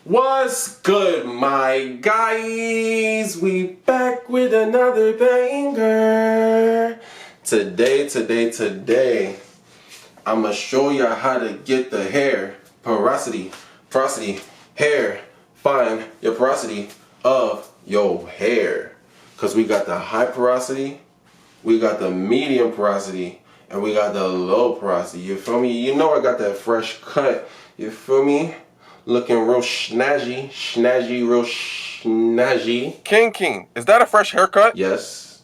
What's good, my guys? We back with another banger. Today, I'ma show you how to get the hair porosity, hair. Find your porosity of your hair. Cause we got the high porosity, we got the medium porosity, and we got the low porosity. You feel me? You know I got that fresh cut. You feel me? Looking real snazzy, real snazzy. Keem, is that a fresh haircut? Yes,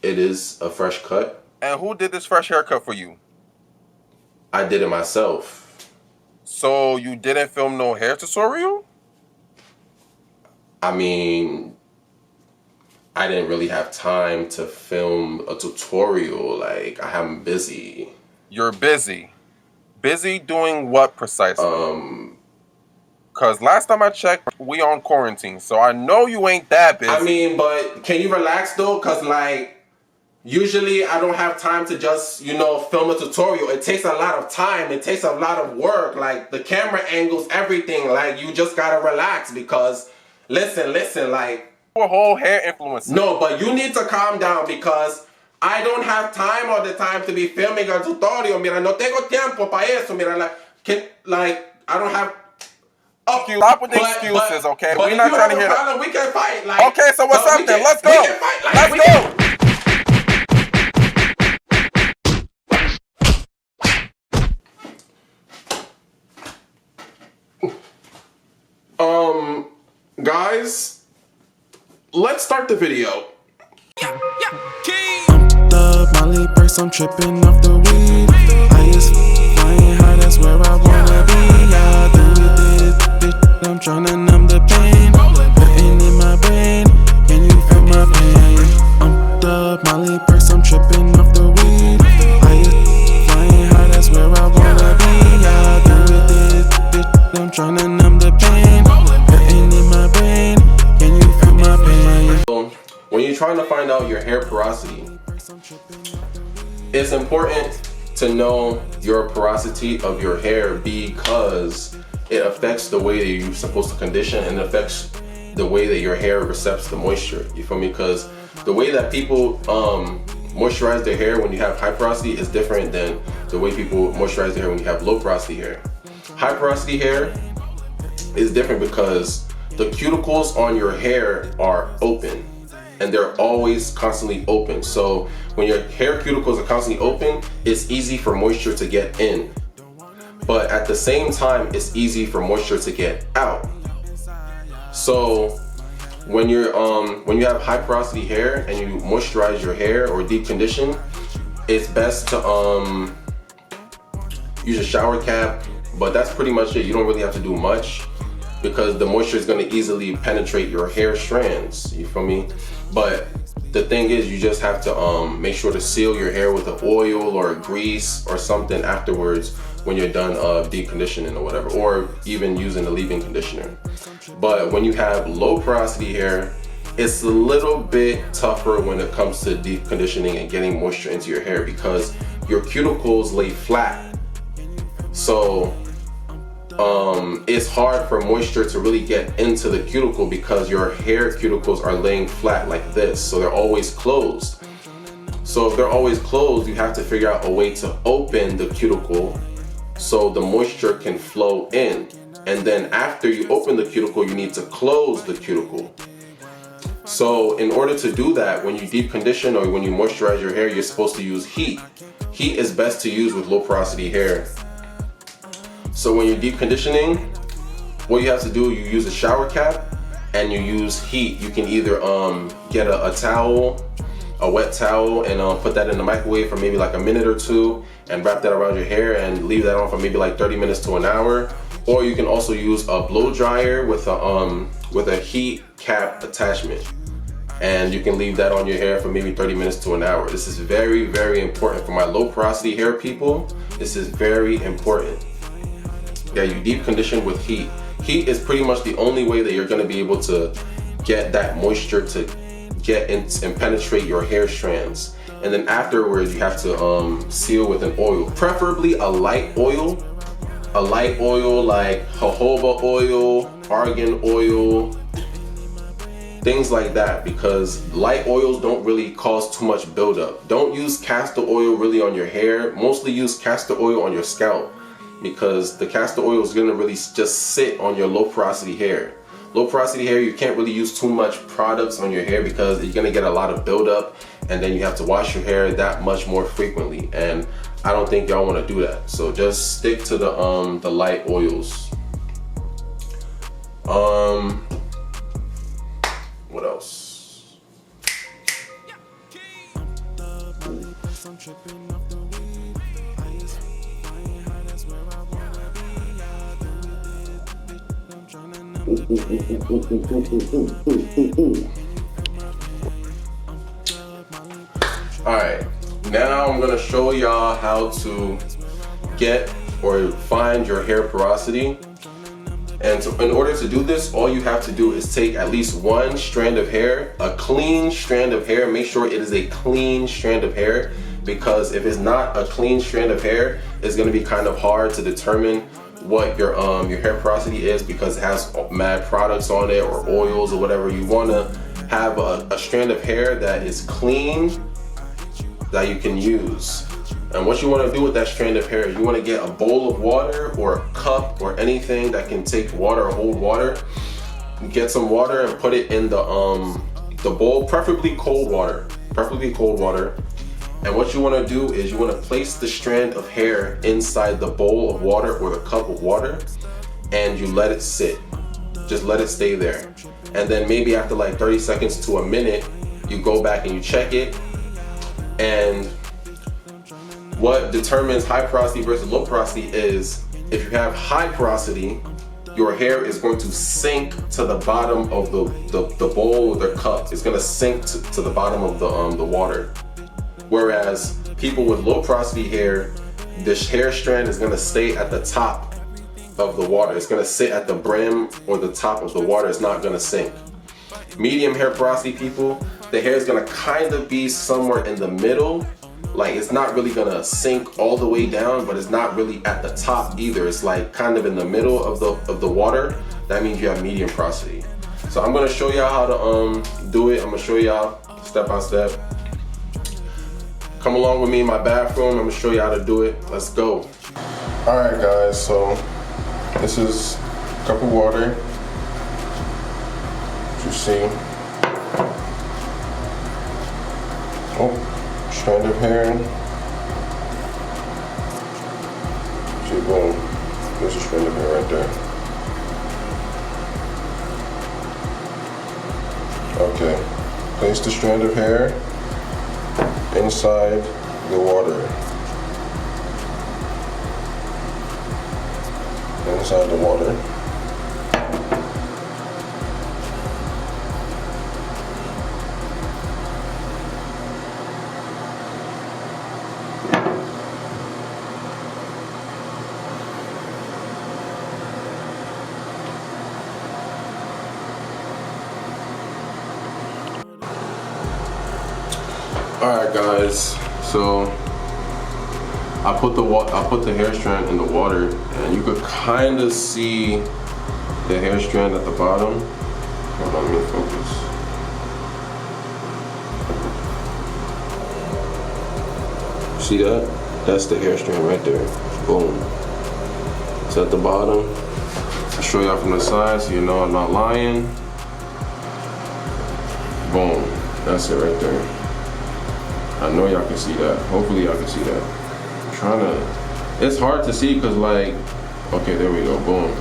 it is a fresh cut. And who did this fresh haircut for you? I did it myself. So you didn't film no hair tutorial? I mean, I didn't really have time to film a tutorial. Like, I'm busy. You're busy. Busy doing what precisely? Cause last time I checked, we on quarantine, so I know you ain't that busy. I mean, but can you relax though? Cause like, usually I don't have time to just, film a tutorial. It takes a lot of time. It takes a lot of work. Like, the camera angles, everything. Like, you just gotta relax because, listen, like. A whole hair influencer. No, but you need to calm down because I don't have time all the time to be filming a tutorial. Mira, no tengo tiempo para eso. Mira, I don't have. Okay, stop with the excuses, okay? But we're not trying to hear that. We can fight. Like, okay, so what's up then? Let's go. We can fight, like, Let's go. Guys, let's start the video. The Molly burst, I'm tripping off the weed. I is flying high, that's where I wanna be. I do this, bitch, I'm tryna numb the pain. Putting in my brain, can you feel my pain? The Molly burst, I'm tripping off the weed. I is flying high, that's where I wanna be. I do this, bitch, I'm tryna numb the pain. Putting in my brain, can you feel my pain? When you're trying to find out your hair porosity, it's important to know your porosity of your hair because it affects the way that you're supposed to condition and it affects the way that your hair recepts the moisture. You feel me? Because the way that people moisturize their hair when you have high porosity is different than the way people moisturize their hair when you have low porosity hair. High porosity hair is different because the cuticles on your hair are open. And they're always constantly open. So when your hair cuticles are constantly open, it's easy for moisture to get in. But at the same time, it's easy for moisture to get out. So when you have high porosity hair and you moisturize your hair or deep condition, it's best to use a shower cap, but that's pretty much it. You don't really have to do much because the moisture is going to easily penetrate your hair strands. You feel me? But the thing is, you just have to make sure to seal your hair with an oil or a grease or something afterwards when you're done deep conditioning or whatever, or even using a leave-in conditioner. But when you have low porosity hair, it's a little bit tougher when it comes to deep conditioning and getting moisture into your hair because your cuticles lay flat. So it's hard for moisture to really get into the cuticle because your hair cuticles are laying flat like this, so they're always closed. So if they're always closed, you have to figure out a way to open the cuticle so the moisture can flow in. And then after you open the cuticle, you need to close the cuticle. So in order to do that, when you deep condition or when you moisturize your hair, you're supposed to use heat. Heat is best to use with low porosity hair. So when you're deep conditioning, what you have to do, you use a shower cap and you use heat. You can either get a towel, a wet towel, and put that in the microwave for maybe like a minute or two and wrap that around your hair and leave that on for maybe like 30 minutes to an hour. Or you can also use a blow dryer with a heat cap attachment. And you can leave that on your hair for maybe 30 minutes to an hour. This is very, very important for my low porosity hair people. This is very important. Yeah, you deep condition with heat. Heat is pretty much the only way that you're gonna be able to get that moisture to get in and penetrate your hair strands. And then afterwards, you have to seal with an oil, preferably a light oil. a light oil like jojoba oil, argan oil, things like that, because light oils don't really cause too much buildup. Don't use castor oil really on your hair. Mostly use castor oil on your scalp, because the castor oil is gonna really just sit on your low porosity hair. Low porosity hair, you can't really use too much products on your hair because you're gonna get a lot of buildup, and then you have to wash your hair that much more frequently. And I don't think y'all want to do that. So just stick to the light oils. What else? Alright, now I'm gonna show y'all how to get or find your hair porosity. And in order to do this, all you have to do is take at least one strand of hair, a clean strand of hair. Make sure it is a clean strand of hair, because if it's not a clean strand of hair, it's gonna be kind of hard to determine what your hair porosity is, because it has mad products on it or oils or whatever. You wanna have a strand of hair that is clean, that you can use. And what you want to do with that strand of hair, you want to get a bowl of water or a cup or anything that can take water or hold water. Get some water and put it in the bowl, preferably cold water. And what you want to do is you want to place the strand of hair inside the bowl of water or the cup of water, and you let it sit. Just let it stay there. And then maybe after like 30 seconds to a minute, you go back and you check it. And what determines high porosity versus low porosity is, if you have high porosity, your hair is going to sink to the bottom of the bowl or the cup. It's going to sink to the bottom of the water. Whereas people with low porosity hair, this hair strand is going to stay at the top of the water. It's going to sit at the brim or the top of the water. It's not going to sink. Medium hair porosity people, the hair is going to kind of be somewhere in the middle. Like, it's not really gonna sink all the way down, but it's not really at the top either. It's like kind of in the middle of the water. That means you have medium porosity. So I'm gonna show y'all how to do it. I'm gonna show y'all step by step. Come along with me in my bathroom. I'm gonna show you how to do it. Let's go. All right, guys. So this is a cup of water. You see. Oh. Strand of hair. See, boom. There's a strand of hair right there. Okay. Place the strand of hair inside the water. Inside the water. Alright guys, so I put the hair strand in the water, and you could kind of see the hair strand at the bottom. Hold on, let me focus. See that? That's the hair strand right there. Boom. It's at the bottom. I'll show y'all from the side so you know I'm not lying. Boom. That's it right there. I know y'all can see that. Hopefully y'all can see that. I'm trying to, it's hard to see because like, okay, there we go, boom.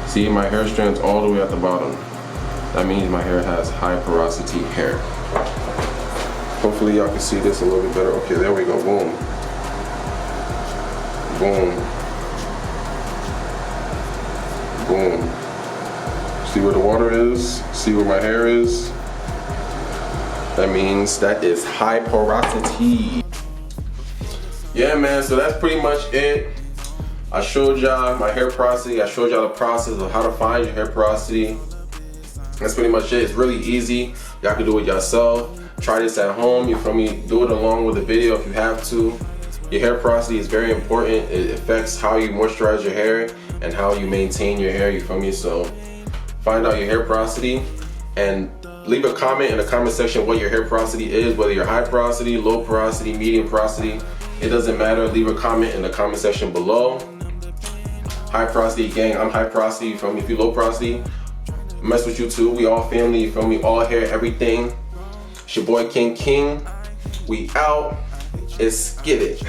See, my hair strand's all the way at the bottom. That means my hair has high porosity hair. Hopefully y'all can see this a little bit better. Okay, there we go, boom. Boom. Boom. See where the water is? See where my hair is? That means that is high porosity. Yeah, man, so that's pretty much it. I showed y'all my hair porosity. I showed y'all the process of how to find your hair porosity. That's pretty much it. It's really easy. Y'all can do it yourself. Try this at home, you feel me? Do it along with the video if you have to. Your hair porosity is very important. It affects how you moisturize your hair and how you maintain your hair, you feel me? So find out your hair porosity and leave a comment in the comment section what your hair porosity is, whether you're high porosity, low porosity, medium porosity. It doesn't matter. Leave a comment in the comment section below. High porosity gang, I'm high porosity, you feel me? If you low porosity, mess with you too. We all family, you feel me? All hair, everything. It's your boy Keem. We out. Let's get it.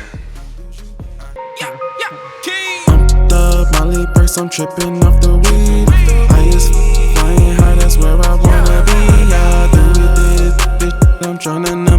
Pumped up, Molly Burst, I'm tripping off the weed. Highest flying high, that's where I wanna be. I do this, bitch, I'm tryna numb